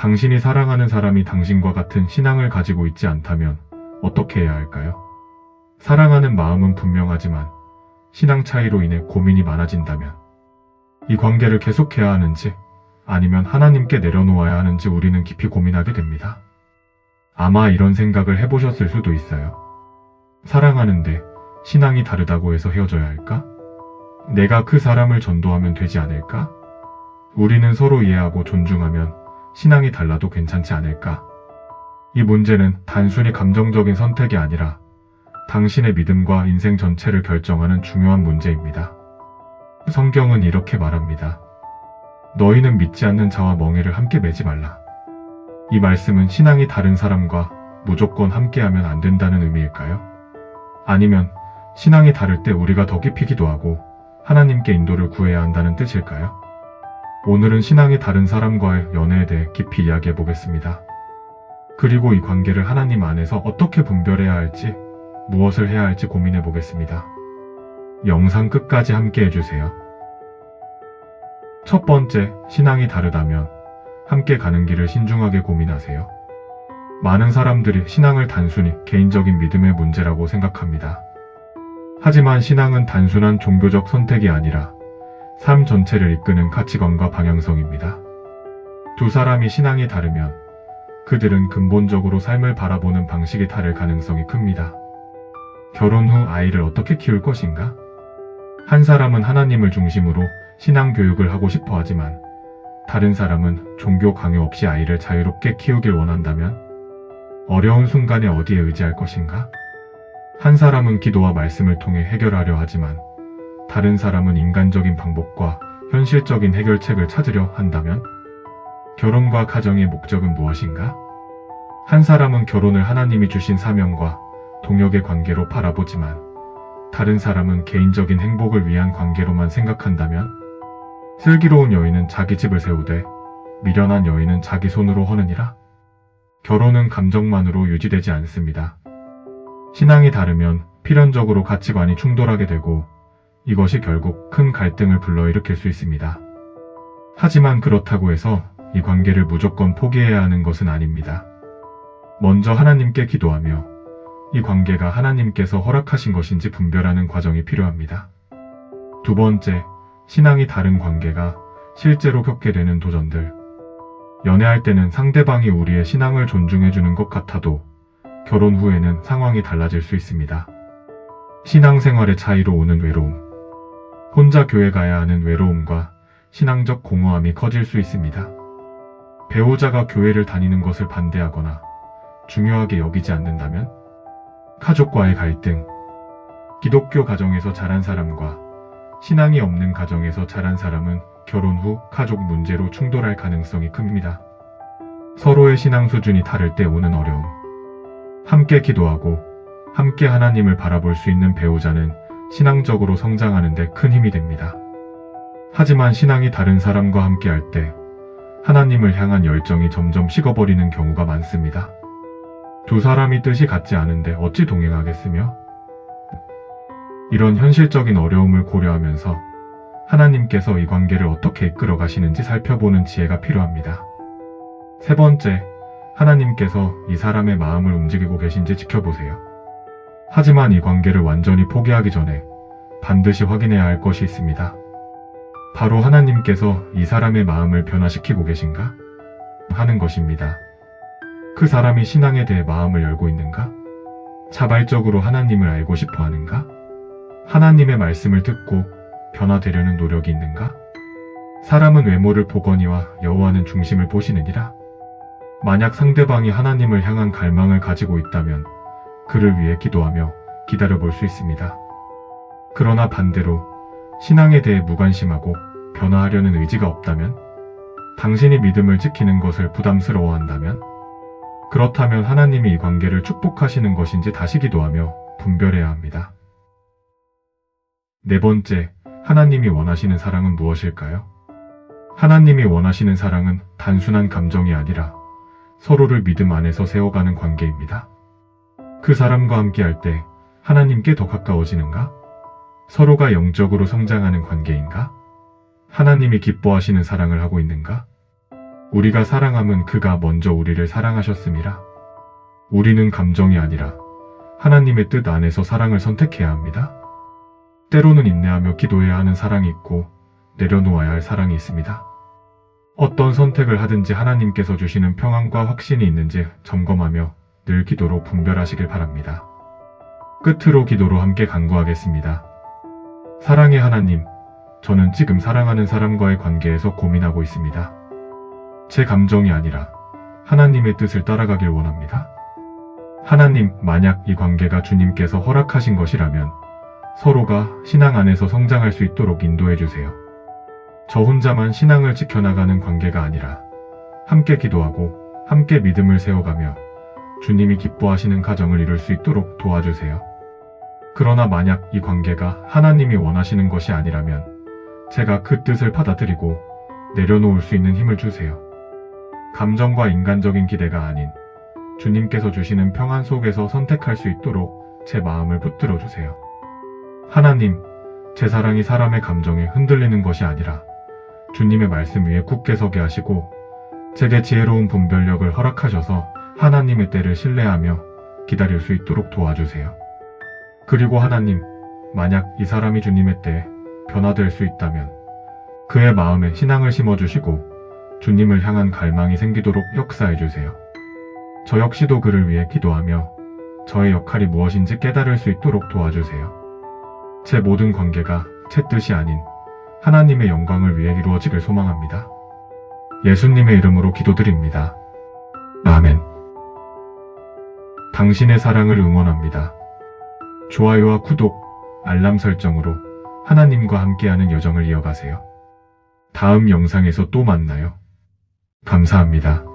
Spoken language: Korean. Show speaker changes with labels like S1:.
S1: 당신이 사랑하는 사람이 당신과 같은 신앙을 가지고 있지 않다면 어떻게 해야 할까요? 사랑하는 마음은 분명하지만 신앙 차이로 인해 고민이 많아진다면 이 관계를 계속해야 하는지 아니면 하나님께 내려놓아야 하는지 우리는 깊이 고민하게 됩니다. 아마 이런 생각을 해보셨을 수도 있어요. 사랑하는데 신앙이 다르다고 해서 헤어져야 할까? 내가 그 사람을 전도하면 되지 않을까? 우리는 서로 이해하고 존중하면 신앙이 달라도 괜찮지 않을까? 이 문제는 단순히 감정적인 선택이 아니라 당신의 믿음과 인생 전체를 결정하는 중요한 문제입니다. 성경은 이렇게 말합니다. 너희는 믿지 않는 자와 멍에를 함께 매지 말라. 이 말씀은 신앙이 다른 사람과 무조건 함께하면 안 된다는 의미일까요? 아니면 신앙이 다를 때 우리가 더 깊이 기도하고 하나님께 인도를 구해야 한다는 뜻일까요? 오늘은 신앙이 다른 사람과의 연애에 대해 깊이 이야기해 보겠습니다. 그리고 이 관계를 하나님 안에서 어떻게 분별해야 할지, 무엇을 해야 할지 고민해 보겠습니다. 영상 끝까지 함께 해주세요. 첫 번째, 신앙이 다르다면 함께 가는 길을 신중하게 고민하세요. 많은 사람들이 신앙을 단순히 개인적인 믿음의 문제라고 생각합니다. 하지만 신앙은 단순한 종교적 선택이 아니라 삶 전체를 이끄는 가치관과 방향성입니다. 두 사람이 신앙이 다르면 그들은 근본적으로 삶을 바라보는 방식이 다를 가능성이 큽니다. 결혼 후 아이를 어떻게 키울 것인가? 한 사람은 하나님을 중심으로 신앙 교육을 하고 싶어 하지만 다른 사람은 종교 강요 없이 아이를 자유롭게 키우길 원한다면 어려운 순간에 어디에 의지할 것인가? 한 사람은 기도와 말씀을 통해 해결하려 하지만 다른 사람은 인간적인 방법과 현실적인 해결책을 찾으려 한다면 결혼과 가정의 목적은 무엇인가? 한 사람은 결혼을 하나님이 주신 사명과 동역의 관계로 바라보지만 다른 사람은 개인적인 행복을 위한 관계로만 생각한다면 슬기로운 여인은 자기 집을 세우되 미련한 여인은 자기 손으로 허느니라. 결혼은 감정만으로 유지되지 않습니다. 신앙이 다르면 필연적으로 가치관이 충돌하게 되고 이것이 결국 큰 갈등을 불러일으킬 수 있습니다. 하지만 그렇다고 해서 이 관계를 무조건 포기해야 하는 것은 아닙니다. 먼저 하나님께 기도하며 이 관계가 하나님께서 허락하신 것인지 분별하는 과정이 필요합니다. 두 번째, 신앙이 다른 관계가 실제로 겪게 되는 도전들. 연애할 때는 상대방이 우리의 신앙을 존중해주는 것 같아도 결혼 후에는 상황이 달라질 수 있습니다. 신앙생활의 차이로 오는 외로움. 혼자 교회 가야 하는 외로움과 신앙적 공허함이 커질 수 있습니다. 배우자가 교회를 다니는 것을 반대하거나 중요하게 여기지 않는다면 가족과의 갈등. 기독교 가정에서 자란 사람과 신앙이 없는 가정에서 자란 사람은 결혼 후 가족 문제로 충돌할 가능성이 큽니다. 서로의 신앙 수준이 다를 때 오는 어려움. 함께 기도하고 함께 하나님을 바라볼 수 있는 배우자는 신앙적으로 성장하는 데 큰 힘이 됩니다. 하지만 신앙이 다른 사람과 함께 할 때 하나님을 향한 열정이 점점 식어버리는 경우가 많습니다. 두 사람이 뜻이 같지 않은데 어찌 동행하겠으며? 이런 현실적인 어려움을 고려하면서 하나님께서 이 관계를 어떻게 이끌어 가시는지 살펴보는 지혜가 필요합니다. 세 번째, 하나님께서 이 사람의 마음을 움직이고 계신지 지켜보세요. 하지만 이 관계를 완전히 포기하기 전에 반드시 확인해야 할 것이 있습니다. 바로 하나님께서 이 사람의 마음을 변화시키고 계신가? 하는 것입니다. 그 사람이 신앙에 대해 마음을 열고 있는가? 자발적으로 하나님을 알고 싶어 하는가? 하나님의 말씀을 듣고 변화되려는 노력이 있는가? 사람은 외모를 보거니와 여호와는 중심을 보시느니라. 만약 상대방이 하나님을 향한 갈망을 가지고 있다면 그를 위해 기도하며 기다려볼 수 있습니다. 그러나 반대로 신앙에 대해 무관심하고 변화하려는 의지가 없다면, 당신이 믿음을 지키는 것을 부담스러워한다면, 그렇다면 하나님이 이 관계를 축복하시는 것인지 다시 기도하며 분별해야 합니다. 네 번째, 하나님이 원하시는 사랑은 무엇일까요? 하나님이 원하시는 사랑은 단순한 감정이 아니라 서로를 믿음 안에서 세워가는 관계입니다. 그 사람과 함께할 때 하나님께 더 가까워지는가? 서로가 영적으로 성장하는 관계인가? 하나님이 기뻐하시는 사랑을 하고 있는가? 우리가 사랑함은 그가 먼저 우리를 사랑하셨음이라. 우리는 감정이 아니라 하나님의 뜻 안에서 사랑을 선택해야 합니다. 때로는 인내하며 기도해야 하는 사랑이 있고 내려놓아야 할 사랑이 있습니다. 어떤 선택을 하든지 하나님께서 주시는 평안과 확신이 있는지 점검하며 늘 기도로 분별하시길 바랍니다. 끝으로 기도로 함께 간구하겠습니다. 사랑의 하나님, 저는 지금 사랑하는 사람과의 관계에서 고민하고 있습니다. 제 감정이 아니라 하나님의 뜻을 따라가길 원합니다. 하나님, 만약 이 관계가 주님께서 허락하신 것이라면 서로가 신앙 안에서 성장할 수 있도록 인도해 주세요. 저 혼자만 신앙을 지켜나가는 관계가 아니라 함께 기도하고 함께 믿음을 세워가며 주님이 기뻐하시는 가정을 이룰 수 있도록 도와주세요. 그러나 만약 이 관계가 하나님이 원하시는 것이 아니라면 제가 그 뜻을 받아들이고 내려놓을 수 있는 힘을 주세요. 감정과 인간적인 기대가 아닌 주님께서 주시는 평안 속에서 선택할 수 있도록 제 마음을 붙들어 주세요. 하나님, 제 사랑이 사람의 감정에 흔들리는 것이 아니라 주님의 말씀 위에 굳게 서게 하시고 제게 지혜로운 분별력을 허락하셔서 하나님의 때를 신뢰하며 기다릴 수 있도록 도와주세요. 그리고 하나님, 만약 이 사람이 주님의 때에 변화될 수 있다면 그의 마음에 신앙을 심어주시고 주님을 향한 갈망이 생기도록 역사해주세요. 저 역시도 그를 위해 기도하며 저의 역할이 무엇인지 깨달을 수 있도록 도와주세요. 제 모든 관계가 제 뜻이 아닌 하나님의 영광을 위해 이루어지길 소망합니다. 예수님의 이름으로 기도드립니다. 아멘. 당신의 사랑을 응원합니다. 좋아요와 구독, 알람 설정으로 하나님과 함께하는 여정을 이어가세요. 다음 영상에서 또 만나요. 감사합니다.